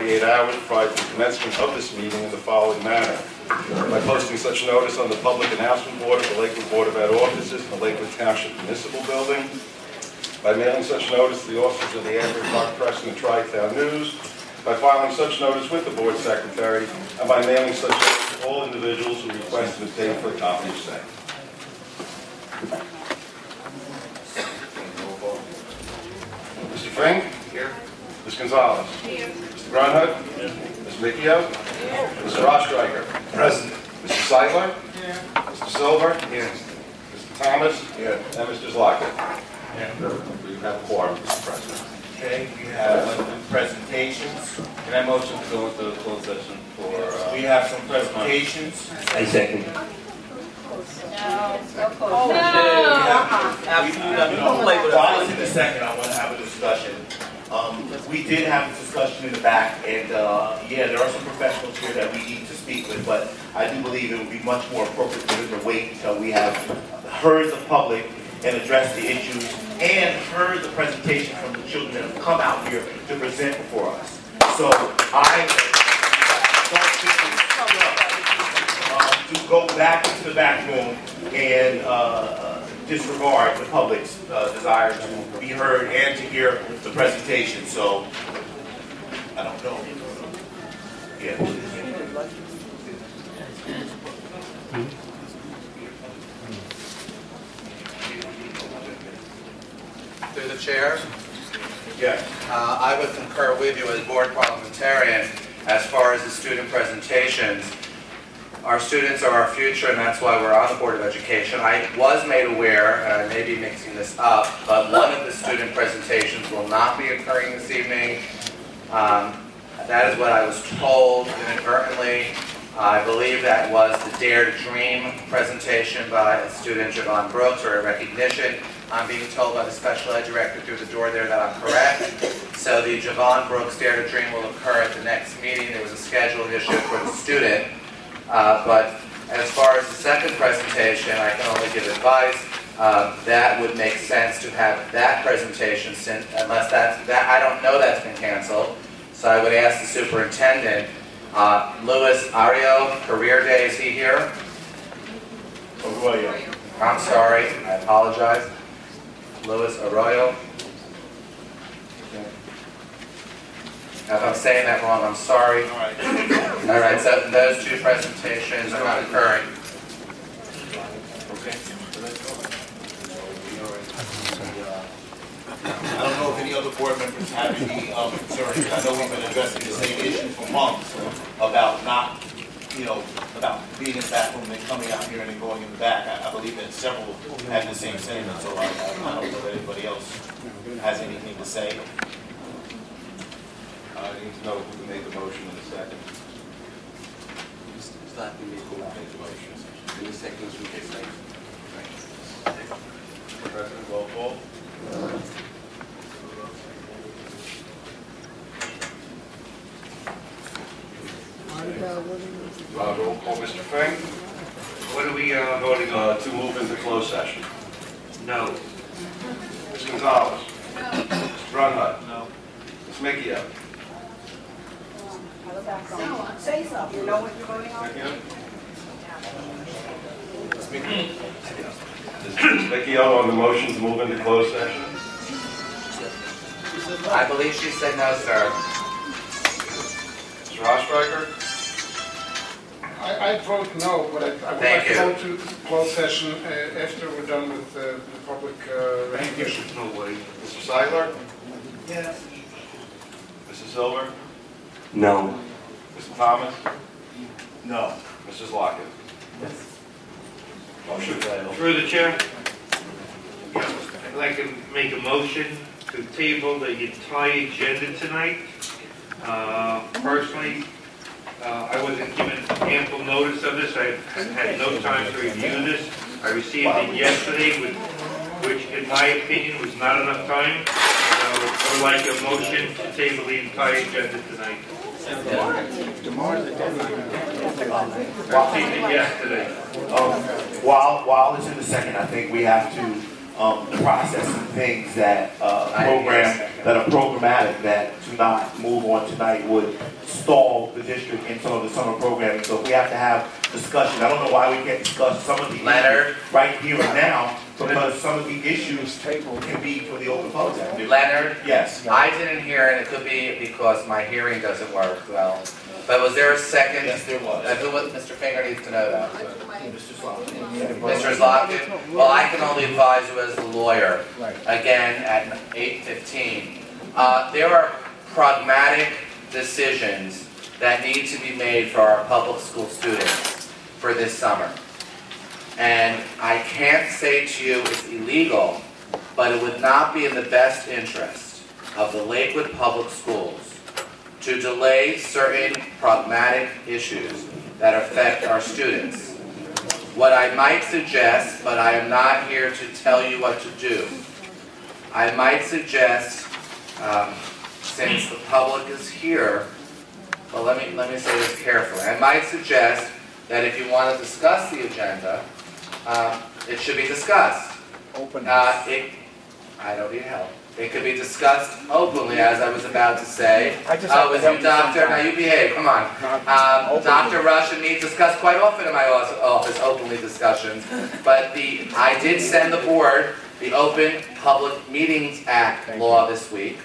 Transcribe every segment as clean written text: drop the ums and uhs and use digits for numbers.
48 hours prior to the commencement of this meeting in the following manner. By posting such notice on the Public Announcement Board of the Lakewood Board of Ed offices in the Lakewood Township Municipal Building. By mailing such notice to the offices of the Asbury Park Press and the Tri-Town News. By filing such notice with the Board Secretary. And by mailing such notice to all individuals who request to obtain for a copy of same. Mr. Fink? Here. Ms. Gonzalez? Here. Mr. Grunhut? Here. Ms. Micchio? Here. Mr. Rothstreicher? Present. Mr. Seidler? Here. Mr. Silver? Here. Mr. Thomas? Here. And Mr. Zlockett? Here. We have a quorum, Mr. President. Okay, we have presentations. Can I motion to go into closed session for... We have some presentations. I second. While it's in a second, I want to have a discussion. We did have a discussion in the back, and yeah, there are some professionals here that we need to speak with, but I do believe it would be much more appropriate for them to wait until we have heard the public and addressed the issues and heard the presentation from the children that have come out here to present before us. So I don't think it's to go back into the back room and disregard the public's desire to be heard and to hear the presentation. So I don't know. Yeah. Through the chair, Yes. I would concur with you as board parliamentarian as far as the student presentations. Our students are our future, and that's why we're on the Board of Education. I was made aware, and I may be mixing this up, but one of the student presentations will not be occurring this evening. That is what I was told inadvertently. I believe that was the Dare to Dream presentation by a student, Javon Brooks, or a recognition. I'm being told by the special ed director through the door there that I'm correct. So the Javon Brooks Dare to Dream will occur at the next meeting. There was a scheduling issue for the student. But as far as the second presentation, I can only give advice. That would make sense to have that presentation, unless I don't know that's been canceled. So I would ask the superintendent, Louis Ario, career day, is he here? Arroyo. I'm sorry, I apologize. Louis Arroyo. If I'm saying that wrong, I'm sorry. All right. All right, so those two presentations are not occurring. Okay. I don't know if any other board members have any concerns. I know we've been addressing the same issue for months about not, about being in the back room and coming out here and then going in the back. I believe that several had the same sentiment, so I don't know if anybody else has anything to say. I need to know who made the motion in a second. Who made the motion? In the second, we can say. President, roll call. Roll call, Mr. Fink. What are we voting on? To move into closed session. No. Ms. Gonzalez. No. Mr. Grunhut. No. Ms. Micchio. Say something. You know what you're voting on? Ms. Micchio on the motion to move into closed session. I believe she said no, sir. Mr. Rothstreicher. I vote no, but I would like to go to closed session after we're done with the public recognition. No way. Mr. Seidler. Yes. Mrs. Silver. No. Mr. Thomas. No. Mrs. Lockett. Motion failed. Through the chair, I'd like to make a motion to table the entire agenda tonight. Personally, I wasn't given ample notice of this. I had no time to review this. I received it yesterday, which in my opinion was not enough time. So I would like a motion to table the entire agenda tonight. Tomorrow's the deadline. I received it yesterday. While it's in the second, I think we have to process some things that program that are programmatic that to not move on tonight would stall the district in some of the summer programming. So if we have to have discussion, I don't know why we can't discuss some of the issues right here and now, because some of the issues can be for the open public. Leonard? Yes. I didn't hear, and it could be because my hearing doesn't work well. But was there a second? Yes, there was. Mr. Finger needs to know that. Mr. Slotkin. Mr. Zlotkin? Well, I can only advise you as the lawyer, again, at 8:15. There are pragmatic decisions that need to be made for our public school students for this summer. And I can't say to you it's illegal, but it would not be in the best interest of the Lakewood Public Schools to delay certain pragmatic issues that affect our students. What I might suggest, but I am not here to tell you what to do, I might suggest, since the public is here, well, let me say this carefully. I might suggest that if you want to discuss the agenda, it should be discussed. I don't need help. It could be discussed openly, as I was about to say. With you, Doctor. Now you behave. Come on. Dr. Rush and me discuss quite often in my office openly discussions. But I did send the board the Open Public Meetings Act law this week,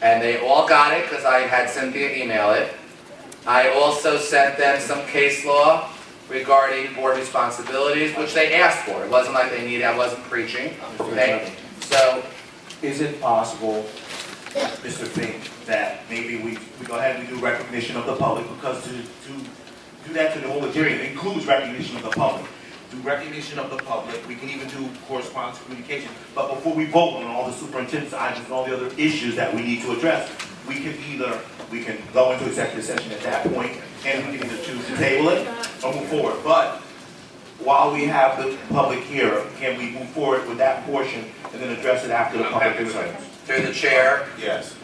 and they all got it because I had Cynthia email it. I also sent them some case law regarding board responsibilities, which they asked for. It wasn't like they needed. I wasn't preaching. Okay? So. Is it possible, Mr. Fink, that maybe we go ahead and we do recognition of the public, because to do that to the whole material includes recognition of the public. Do recognition of the public, we can even do correspondence communication, but before we vote on all the superintendent's items and all the other issues that we need to address, we can go into executive session at that point, and we can either choose to table it or move forward. But while we have the public here, can we move forward with that portion and then address it after the public concerns? Through the chair, Yes.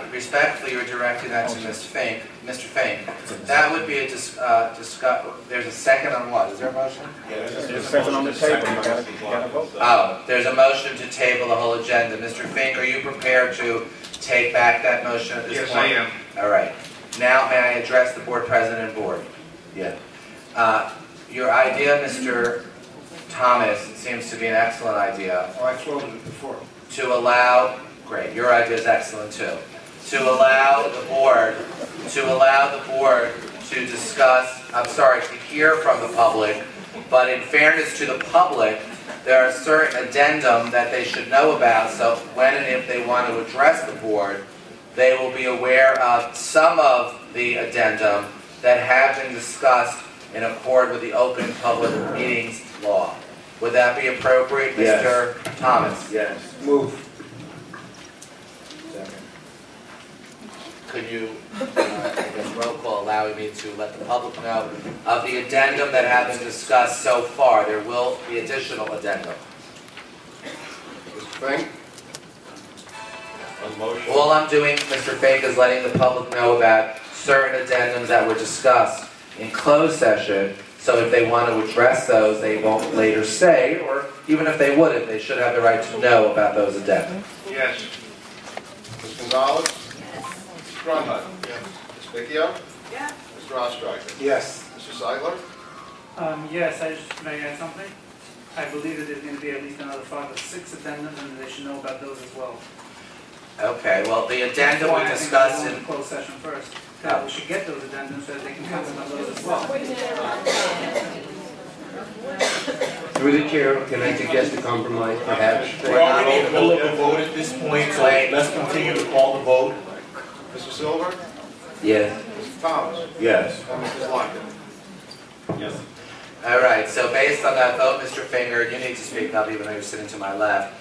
respectfully, you're directing that to Mr. Fink. That would be a there's a second on what? Is there a motion? Yeah, There's a second on the table. You gotta vote. Oh, there's a motion to table the whole agenda. Mr. Fink, are you prepared to take back that motion at this point? Yes, I am. All right. Now, may I address the board president and board? Yeah. Your idea, Mr. Thomas, seems to be an excellent idea. Oh, I floated it before. To allow, great, your idea is excellent too. To allow the board to discuss, to hear from the public, but in fairness to the public, there are certain addendum that they should know about, so when and if they want to address the board, they will be aware of some of the addendum that have been discussed in accord with the Open Public Meetings Law. Would that be appropriate, Yes. Mr. Thomas? Yes. Move. Could you, I guess, roll call allowing me to let the public know of the addendum that have been discussed so far? There will be additional addendum. Mr. Fink? On motion. All I'm doing, Mr. Fink, is letting the public know about certain addendums that were discussed in closed session, so if they want to address those, they won't later say, or even if they wouldn't, they should have the right to know about those addenda. Yes. Ms. Gonzalez? Mr. Grunhut? Yes. Ms. Vecchio? Yeah. Mr. Ostrowski? Yes. Mr. Seidler? Yes, may I add something? I believe that there's going to be at least another 5 or 6 addendums, and they should know about those as well. Okay, well, the addendum Why we I think discussed we'll go in... into closed session first. We should get those addendums so that they can comment on those as well. Through the chair, can I suggest a compromise, perhaps? We're already in the middle of a vote at this point, so let's continue to call the vote. Mr. Silver? Yes. Mr. Thomas? Yes. And Mrs. Lockett? Yes. All right, so based on that vote, Mr. Finger, you need to speak up even though you're sitting to my left.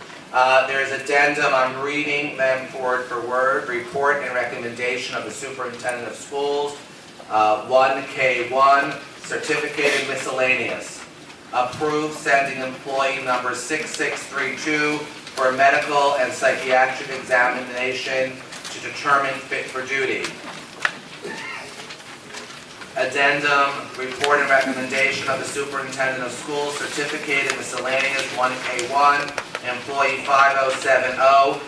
There's addendum, I'm reading them word for word. Report and recommendation of the superintendent of schools. 1K1, certificated miscellaneous. Approve sending employee number 6632 for a medical and psychiatric examination to determine fit for duty. Addendum, report and recommendation of the superintendent of schools, certificated miscellaneous 1K1, employee 5070,